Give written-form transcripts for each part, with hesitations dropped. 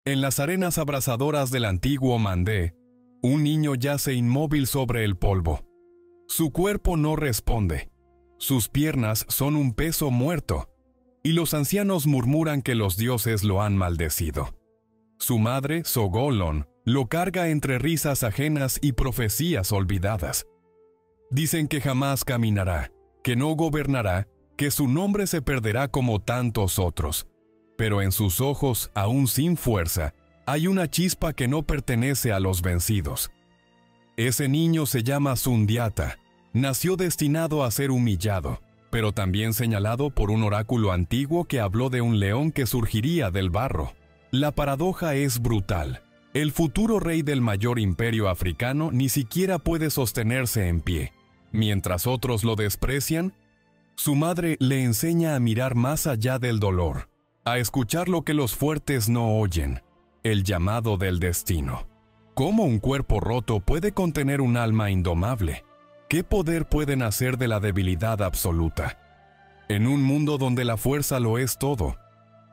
En las arenas abrasadoras del antiguo Mandé, un niño yace inmóvil sobre el polvo. Su cuerpo no responde. Sus piernas son un peso muerto, y los ancianos murmuran que los dioses lo han maldecido. Su madre, Sogolon, lo carga entre risas ajenas y profecías olvidadas. Dicen que jamás caminará, que no gobernará, que su nombre se perderá como tantos otros. Pero en sus ojos, aún sin fuerza, hay una chispa que no pertenece a los vencidos. Ese niño se llama Sundiata. Nació destinado a ser humillado, pero también señalado por un oráculo antiguo que habló de un león que surgiría del barro. La paradoja es brutal. El futuro rey del mayor imperio africano ni siquiera puede sostenerse en pie. Mientras otros lo desprecian, su madre le enseña a mirar más allá del dolor, a escuchar lo que los fuertes no oyen, el llamado del destino. ¿Cómo un cuerpo roto puede contener un alma indomable? ¿Qué poder puede nacer de la debilidad absoluta? En un mundo donde la fuerza lo es todo,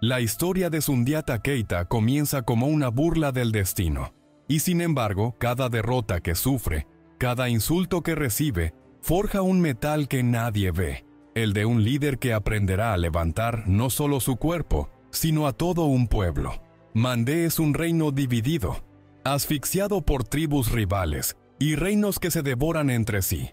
la historia de Sundiata Keita comienza como una burla del destino. Y sin embargo, cada derrota que sufre, cada insulto que recibe, forja un metal que nadie ve, el de un líder que aprenderá a levantar no solo su cuerpo, sino a todo un pueblo. Mandé es un reino dividido, asfixiado por tribus rivales y reinos que se devoran entre sí.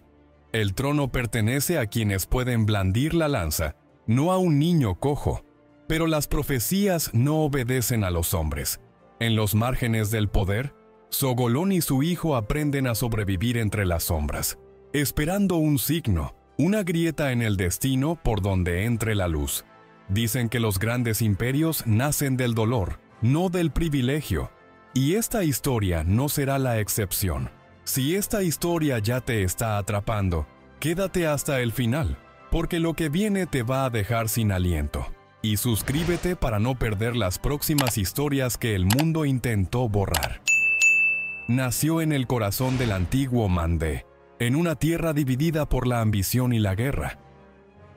El trono pertenece a quienes pueden blandir la lanza, no a un niño cojo. Pero las profecías no obedecen a los hombres. En los márgenes del poder, Sogolon y su hijo aprenden a sobrevivir entre las sombras, esperando un signo, una grieta en el destino por donde entre la luz. Dicen que los grandes imperios nacen del dolor, no del privilegio. Y esta historia no será la excepción. Si esta historia ya te está atrapando, quédate hasta el final, porque lo que viene te va a dejar sin aliento. Y suscríbete para no perder las próximas historias que el mundo intentó borrar. Nació en el corazón del antiguo Mandé, en una tierra dividida por la ambición y la guerra.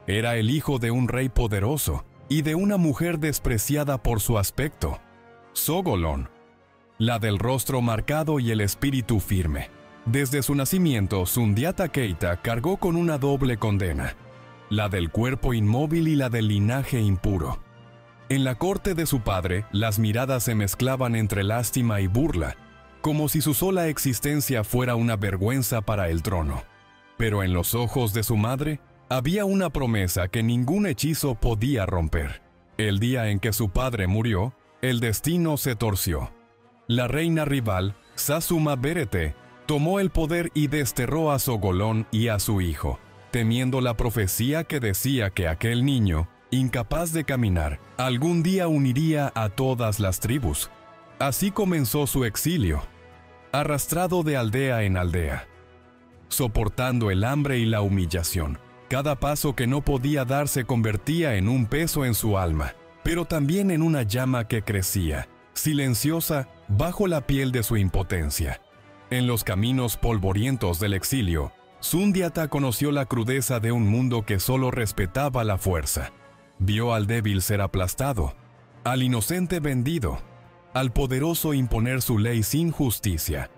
Era el hijo de un rey poderoso y de una mujer despreciada por su aspecto, Sogolon, la del rostro marcado y el espíritu firme. Desde su nacimiento, Sundiata Keita cargó con una doble condena, la del cuerpo inmóvil y la del linaje impuro. En la corte de su padre, las miradas se mezclaban entre lástima y burla, como si su sola existencia fuera una vergüenza para el trono. Pero en los ojos de su madre, había una promesa que ningún hechizo podía romper. El día en que su padre murió, el destino se torció. La reina rival, Sasuma Berete, tomó el poder y desterró a Sogolon y a su hijo, temiendo la profecía que decía que aquel niño, incapaz de caminar, algún día uniría a todas las tribus. Así comenzó su exilio, arrastrado de aldea en aldea, soportando el hambre y la humillación. Cada paso que no podía dar se convertía en un peso en su alma, pero también en una llama que crecía, silenciosa, bajo la piel de su impotencia. En los caminos polvorientos del exilio, Sundiata conoció la crudeza de un mundo que solo respetaba la fuerza. Vio al débil ser aplastado, al inocente vendido, al poderoso imponer su ley sin justicia.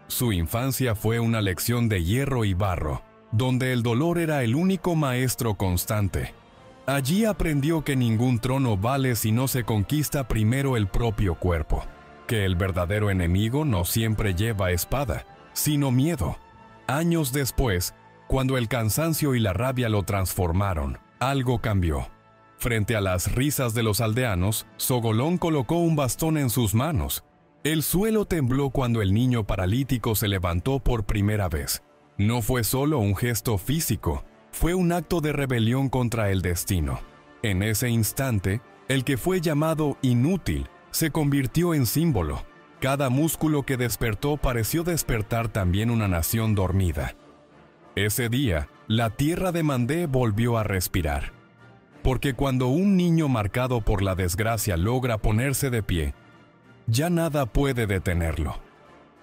Su infancia fue una lección de hierro y barro, donde el dolor era el único maestro constante. Allí aprendió que ningún trono vale si no se conquista primero el propio cuerpo, que el verdadero enemigo no siempre lleva espada, sino miedo. Años después, cuando el cansancio y la rabia lo transformaron, algo cambió. Frente a las risas de los aldeanos, Sogolon colocó un bastón en sus manos. El suelo tembló cuando el niño paralítico se levantó por primera vez. No fue solo un gesto físico, fue un acto de rebelión contra el destino. En ese instante, el que fue llamado inútil se convirtió en símbolo. Cada músculo que despertó pareció despertar también una nación dormida. Ese día, la tierra de Mandé volvió a respirar. Porque cuando un niño marcado por la desgracia logra ponerse de pie, ya nada puede detenerlo.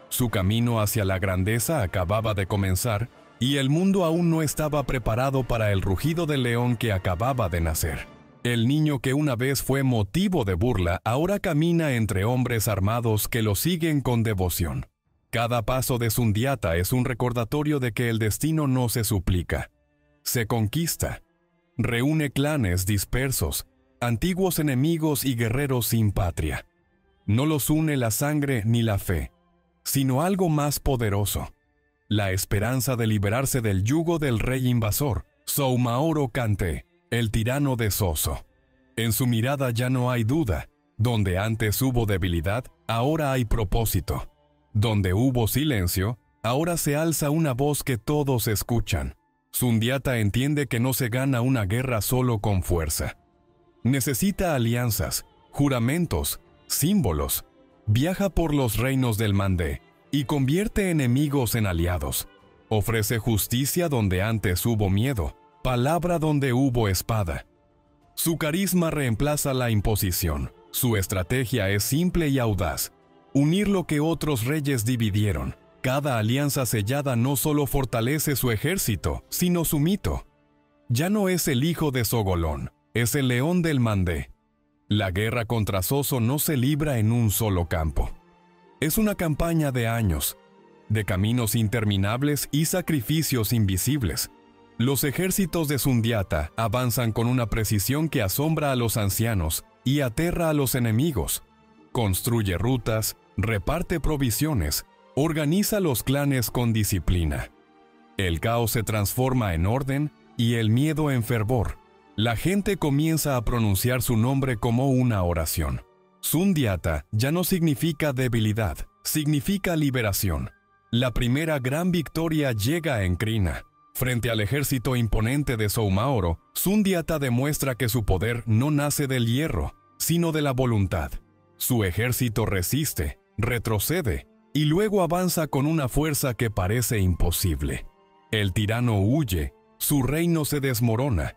Su camino hacia la grandeza acababa de comenzar y el mundo aún no estaba preparado para el rugido del león que acababa de nacer. El niño que una vez fue motivo de burla ahora camina entre hombres armados que lo siguen con devoción. Cada paso de Sundiata es un recordatorio de que el destino no se suplica, se conquista. Reúne clanes dispersos, antiguos enemigos y guerreros sin patria. No los une la sangre ni la fe, sino algo más poderoso: la esperanza de liberarse del yugo del rey invasor, Soumaoro Kante, el tirano de Soso. En su mirada ya no hay duda. Donde antes hubo debilidad, ahora hay propósito. Donde hubo silencio, ahora se alza una voz que todos escuchan. Sundiata entiende que no se gana una guerra solo con fuerza. Necesita alianzas, juramentos, símbolos. Viaja por los reinos del Mandé y convierte enemigos en aliados. Ofrece justicia donde antes hubo miedo, palabra donde hubo espada. Su carisma reemplaza la imposición. Su estrategia es simple y audaz: unir lo que otros reyes dividieron. Cada alianza sellada no solo fortalece su ejército, sino su mito. Ya no es el hijo de Sogolón, es el león del Mandé. La guerra contra Soso no se libra en un solo campo. Es una campaña de años, de caminos interminables y sacrificios invisibles. Los ejércitos de Sundiata avanzan con una precisión que asombra a los ancianos y aterra a los enemigos. Construye rutas, reparte provisiones, organiza los clanes con disciplina. El caos se transforma en orden y el miedo en fervor. La gente comienza a pronunciar su nombre como una oración. Sundiata ya no significa debilidad, significa liberación. La primera gran victoria llega en Krina. Frente al ejército imponente de Soumaoro, Sundiata demuestra que su poder no nace del hierro, sino de la voluntad. Su ejército resiste, retrocede, y luego avanza con una fuerza que parece imposible. El tirano huye, su reino se desmorona,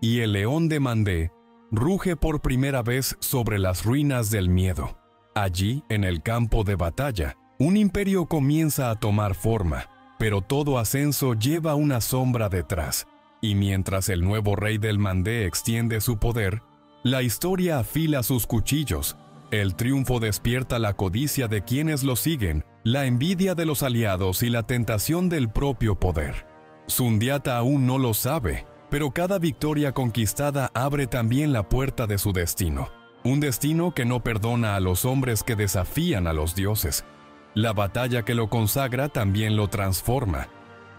y el león de Mandé ruge por primera vez sobre las ruinas del miedo. Allí, en el campo de batalla, un imperio comienza a tomar forma, pero todo ascenso lleva una sombra detrás, y mientras el nuevo rey del Mandé extiende su poder, la historia afila sus cuchillos. El triunfo despierta la codicia de quienes lo siguen, la envidia de los aliados y la tentación del propio poder. Sundiata aún no lo sabe, pero cada victoria conquistada abre también la puerta de su destino. Un destino que no perdona a los hombres que desafían a los dioses. La batalla que lo consagra también lo transforma.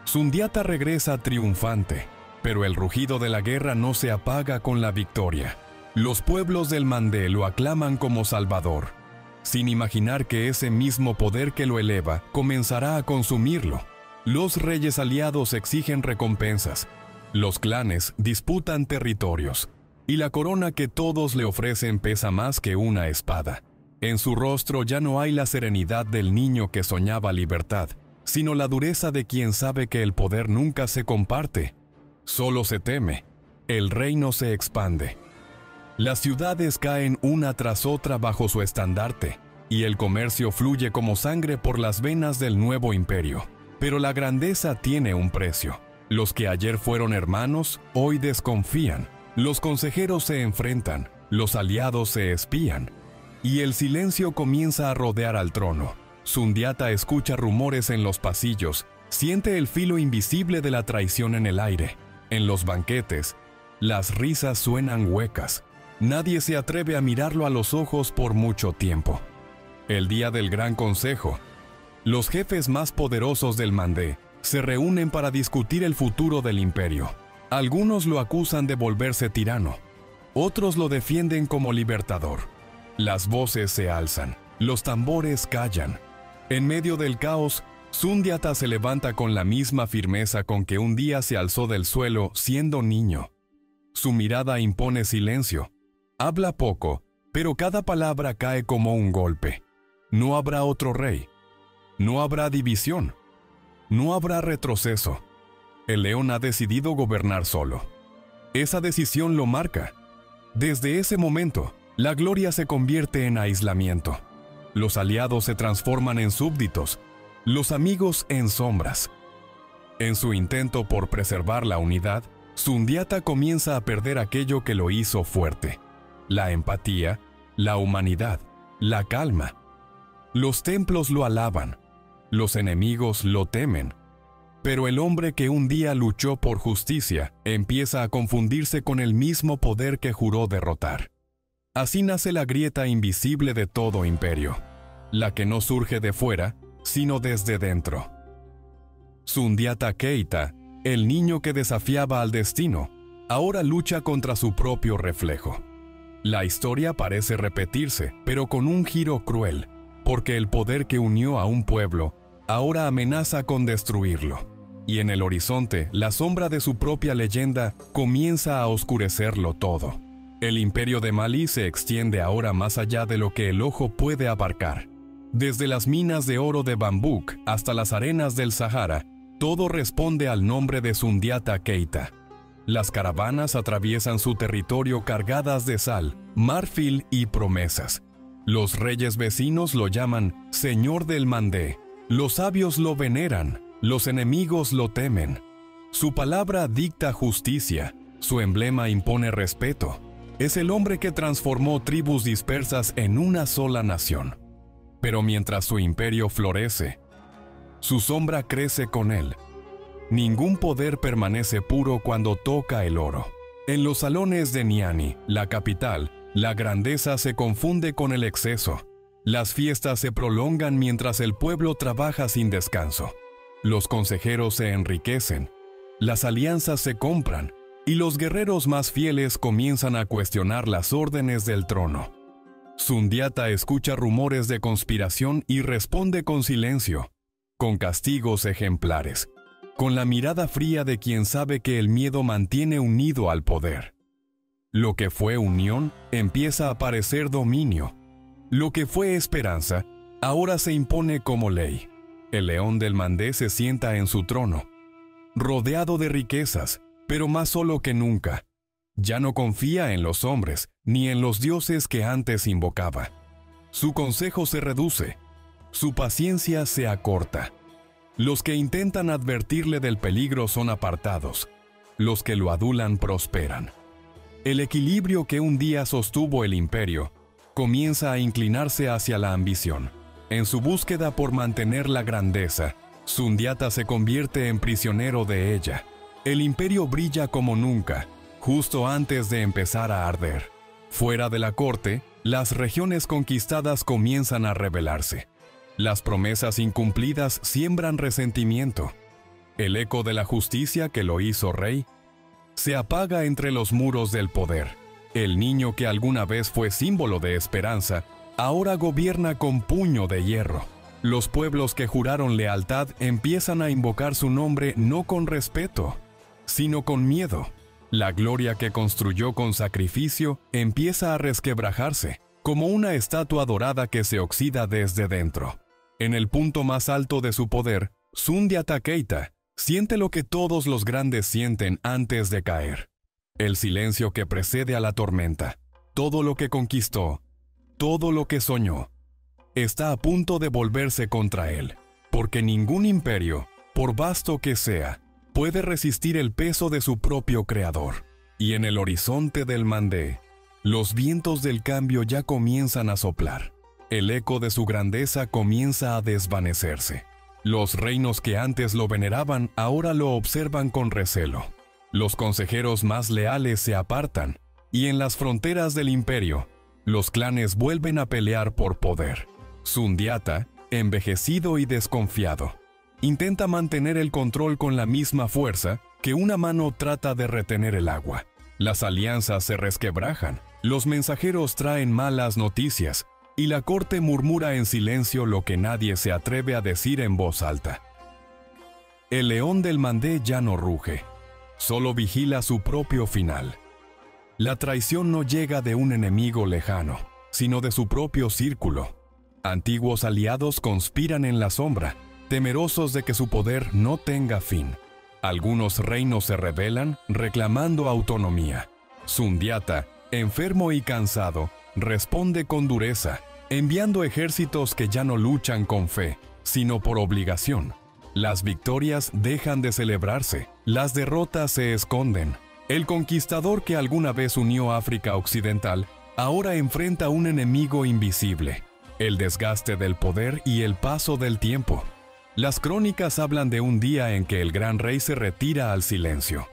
Sundiata regresa triunfante, pero el rugido de la guerra no se apaga con la victoria. Los pueblos del Mandé lo aclaman como salvador, sin imaginar que ese mismo poder que lo eleva comenzará a consumirlo. Los reyes aliados exigen recompensas, los clanes disputan territorios, y la corona que todos le ofrecen pesa más que una espada. En su rostro ya no hay la serenidad del niño que soñaba libertad, sino la dureza de quien sabe que el poder nunca se comparte, solo se teme. El reino se expande. Las ciudades caen una tras otra bajo su estandarte, y el comercio fluye como sangre por las venas del nuevo imperio. Pero la grandeza tiene un precio. Los que ayer fueron hermanos, hoy desconfían. Los consejeros se enfrentan, los aliados se espían, y el silencio comienza a rodear al trono. Sundiata escucha rumores en los pasillos, siente el filo invisible de la traición en el aire. En los banquetes, las risas suenan huecas. Nadie se atreve a mirarlo a los ojos por mucho tiempo. El día del Gran Consejo, los jefes más poderosos del Mandé se reúnen para discutir el futuro del imperio. Algunos lo acusan de volverse tirano, otros lo defienden como libertador. Las voces se alzan, los tambores callan. En medio del caos, Sundiata se levanta con la misma firmeza con que un día se alzó del suelo siendo niño. Su mirada impone silencio. Habla poco, pero cada palabra cae como un golpe. No habrá otro rey. No habrá división. No habrá retroceso. El león ha decidido gobernar solo. Esa decisión lo marca. Desde ese momento, la gloria se convierte en aislamiento. Los aliados se transforman en súbditos, los amigos en sombras. En su intento por preservar la unidad, Sundiata comienza a perder aquello que lo hizo fuerte: la empatía, la humanidad, la calma. Los templos lo alaban, los enemigos lo temen, pero el hombre que un día luchó por justicia empieza a confundirse con el mismo poder que juró derrotar. Así nace la grieta invisible de todo imperio, la que no surge de fuera, sino desde dentro. Sundiata Keita, el niño que desafiaba al destino, ahora lucha contra su propio reflejo. La historia parece repetirse, pero con un giro cruel, porque el poder que unió a un pueblo ahora amenaza con destruirlo, y en el horizonte la sombra de su propia leyenda comienza a oscurecerlo todo. El imperio de Malí se extiende ahora más allá de lo que el ojo puede abarcar. Desde las minas de oro de Bambouk hasta las arenas del Sahara, todo responde al nombre de Sundiata Keita. Las caravanas atraviesan su territorio cargadas de sal, marfil y promesas. Los reyes vecinos lo llaman Señor del Mandé. Los sabios lo veneran, los enemigos lo temen. Su palabra dicta justicia, su emblema impone respeto. Es el hombre que transformó tribus dispersas en una sola nación. Pero mientras su imperio florece, su sombra crece con él. Ningún poder permanece puro cuando toca el oro. En los salones de Niani, la capital, la grandeza se confunde con el exceso. Las fiestas se prolongan mientras el pueblo trabaja sin descanso. Los consejeros se enriquecen, las alianzas se compran, y los guerreros más fieles comienzan a cuestionar las órdenes del trono. Sundiata escucha rumores de conspiración y responde con silencio, con castigos ejemplares, con la mirada fría de quien sabe que el miedo mantiene unido al poder. Lo que fue unión empieza a parecer dominio. Lo que fue esperanza ahora se impone como ley. El león del Mandé se sienta en su trono, rodeado de riquezas, pero más solo que nunca. Ya no confía en los hombres, ni en los dioses que antes invocaba. Su consejo se reduce, su paciencia se acorta. Los que intentan advertirle del peligro son apartados, los que lo adulan prosperan. El equilibrio que un día sostuvo el imperio comienza a inclinarse hacia la ambición. En su búsqueda por mantener la grandeza, Sundiata se convierte en prisionero de ella. El imperio brilla como nunca, justo antes de empezar a arder. Fuera de la corte, las regiones conquistadas comienzan a rebelarse. Las promesas incumplidas siembran resentimiento. El eco de la justicia que lo hizo rey se apaga entre los muros del poder. El niño que alguna vez fue símbolo de esperanza, ahora gobierna con puño de hierro. Los pueblos que juraron lealtad empiezan a invocar su nombre no con respeto, sino con miedo. La gloria que construyó con sacrificio empieza a resquebrajarse, como una estatua dorada que se oxida desde dentro. En el punto más alto de su poder, Sundiata Keita siente lo que todos los grandes sienten antes de caer. El silencio que precede a la tormenta. Todo lo que conquistó, todo lo que soñó, está a punto de volverse contra él, porque ningún imperio, por vasto que sea, puede resistir el peso de su propio creador. Y en el horizonte del Mandé, los vientos del cambio ya comienzan a soplar. El eco de su grandeza comienza a desvanecerse. Los reinos que antes lo veneraban ahora lo observan con recelo. Los consejeros más leales se apartan, y en las fronteras del imperio, los clanes vuelven a pelear por poder. Sundiata, envejecido y desconfiado, intenta mantener el control con la misma fuerza que una mano trata de retener el agua. Las alianzas se resquebrajan, los mensajeros traen malas noticias, y la corte murmura en silencio lo que nadie se atreve a decir en voz alta. El león del Mandé ya no ruge, solo vigila su propio final. La traición no llega de un enemigo lejano, sino de su propio círculo. Antiguos aliados conspiran en la sombra, temerosos de que su poder no tenga fin. Algunos reinos se rebelan, reclamando autonomía. Sundiata, enfermo y cansado, responde con dureza, enviando ejércitos que ya no luchan con fe, sino por obligación. Las victorias dejan de celebrarse, las derrotas se esconden, El conquistador que alguna vez unió África Occidental ahora enfrenta un enemigo invisible, el desgaste del poder y el paso del tiempo. Las crónicas hablan de un día en que el gran rey se retira al silencio.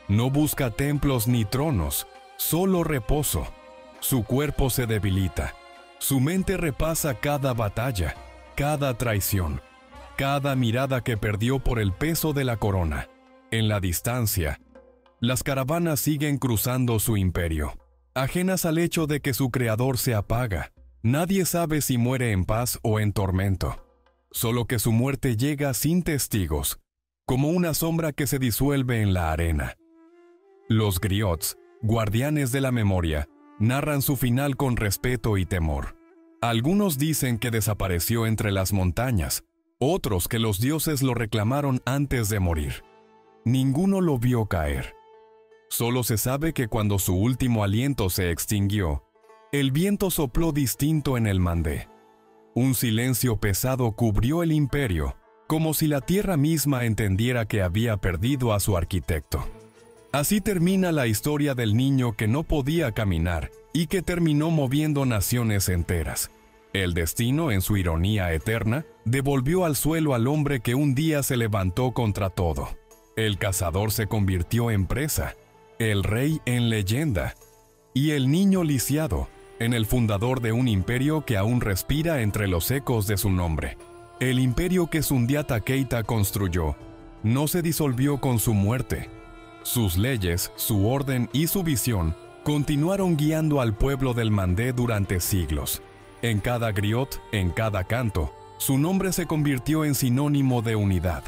No busca templos ni tronos, solo reposo. Su cuerpo se debilita. Su mente repasa cada batalla, cada traición, cada mirada que perdió por el peso de la corona. En la distancia, las caravanas siguen cruzando su imperio, ajenas al hecho de que su creador se apaga. Nadie sabe si muere en paz o en tormento. Solo que su muerte llega sin testigos, como una sombra que se disuelve en la arena. Los griots, guardianes de la memoria, narran su final con respeto y temor. Algunos dicen que desapareció entre las montañas, otros que los dioses lo reclamaron antes de morir. Ninguno lo vio caer. Solo se sabe que cuando su último aliento se extinguió, el viento sopló distinto en el Mandé. Un silencio pesado cubrió el imperio, como si la tierra misma entendiera que había perdido a su arquitecto. Así termina la historia del niño que no podía caminar y que terminó moviendo naciones enteras. El destino, en su ironía eterna, devolvió al suelo al hombre que un día se levantó contra todo. El cazador se convirtió en presa, el rey en leyenda, y el niño lisiado en el fundador de un imperio que aún respira entre los ecos de su nombre. El imperio que Sundiata Keita construyó no se disolvió con su muerte. Sus leyes, su orden y su visión continuaron guiando al pueblo del Mandé durante siglos. En cada griot, en cada canto, su nombre se convirtió en sinónimo de unidad.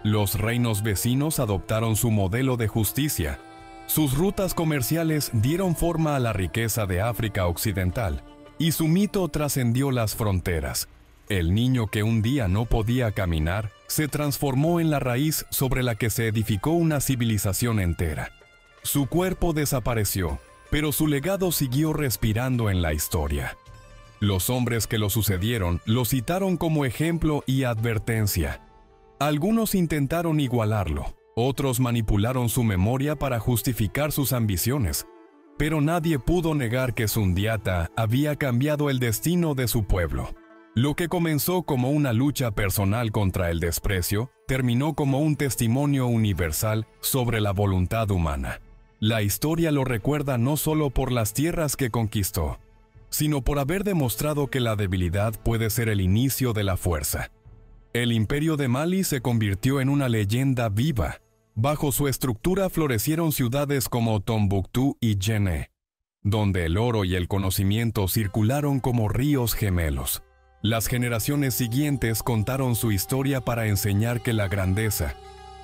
Los reinos vecinos adoptaron su modelo de justicia. Sus rutas comerciales dieron forma a la riqueza de África Occidental, y su mito trascendió las fronteras. El niño que un día no podía caminar se transformó en la raíz sobre la que se edificó una civilización entera. Su cuerpo desapareció, pero su legado siguió respirando en la historia. Los hombres que lo sucedieron lo citaron como ejemplo y advertencia. Algunos intentaron igualarlo, otros manipularon su memoria para justificar sus ambiciones, pero nadie pudo negar que Sundiata había cambiado el destino de su pueblo. Lo que comenzó como una lucha personal contra el desprecio, terminó como un testimonio universal sobre la voluntad humana. La historia lo recuerda no solo por las tierras que conquistó, sino por haber demostrado que la debilidad puede ser el inicio de la fuerza. El imperio de Mali se convirtió en una leyenda viva. Bajo su estructura florecieron ciudades como Tombuctú y Djenné, donde el oro y el conocimiento circularon como ríos gemelos. Las generaciones siguientes contaron su historia para enseñar que la grandeza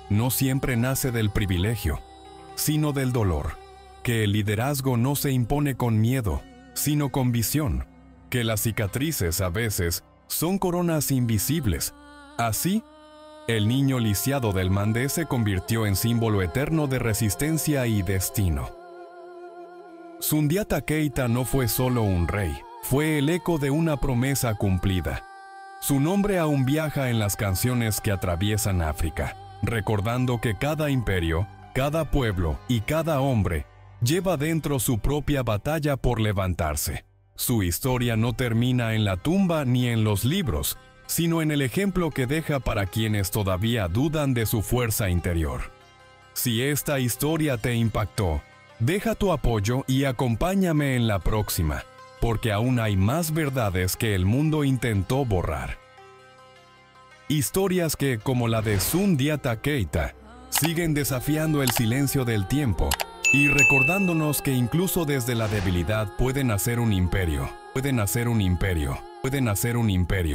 no siempre nace del privilegio, sino del dolor, que el liderazgo no se impone con miedo, sino con visión, que las cicatrices a veces son coronas invisibles. Así, el niño lisiado del Mandé se convirtió en símbolo eterno de resistencia y destino. Sundiata Keita no fue solo un rey, fue el eco de una promesa cumplida. Su nombre aún viaja en las canciones que atraviesan África, recordando que cada imperio, cada pueblo y cada hombre lleva dentro su propia batalla por levantarse. Su historia no termina en la tumba ni en los libros, sino en el ejemplo que deja para quienes todavía dudan de su fuerza interior. Si esta historia te impactó, deja tu apoyo y acompáñame en la próxima, porque aún hay más verdades que el mundo intentó borrar. Historias que, como la de Sundiata Keita, siguen desafiando el silencio del tiempo y recordándonos que incluso desde la debilidad puede nacer un imperio, puede nacer un imperio, puede nacer un imperio.